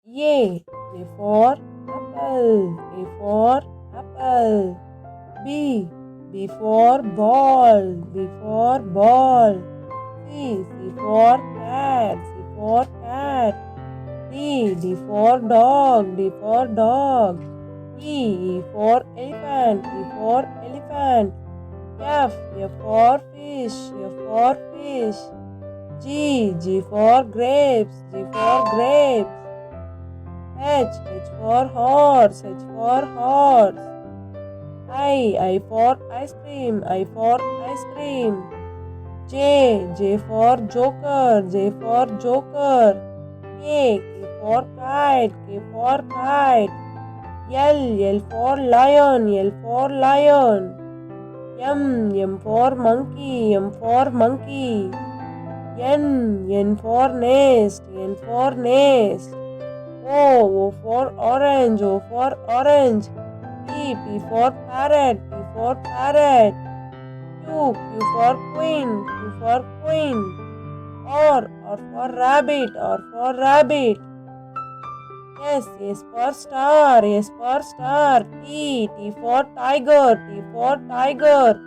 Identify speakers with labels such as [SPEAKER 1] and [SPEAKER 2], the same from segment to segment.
[SPEAKER 1] A for apple, A for apple. B for ball, B for ball. C for cat, C for cat. D for dog, D for dog. E for elephant, E for elephant. F for fish, F for fish. G for grapes, G for grapes. H for horse, H for horse. I for ice cream, I for ice cream. J for joker, J for joker. K for kite, K for kite. L for lion, L for lion. M for monkey, M for monkey. N for nest, N for nest. O for orange, O for orange. P for parrot, P for parrot. Q for queen, Q for queen. R for rabbit, R for rabbit. S for star, S for star. T for tiger, T for tiger.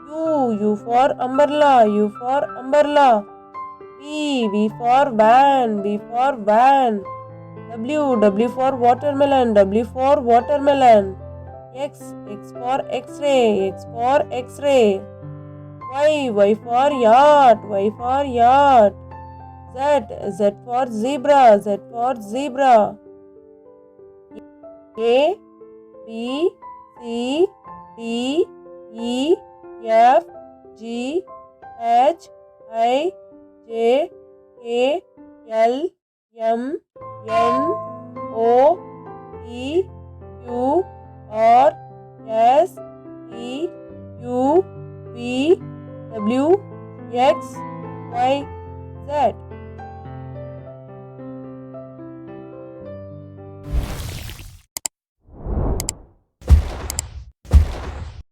[SPEAKER 1] U for umbrella, U for umbrella. V for van, V for van. W for watermelon, W for watermelon. X for X-ray, X for X-ray. Y for yacht, Y for yacht. Z for zebra, Z for zebra. A, B, C, D, E, F, G, H, I, J, K, L, M, N, O, P, Q, R, S, T, U, V, W, X, Y, Z.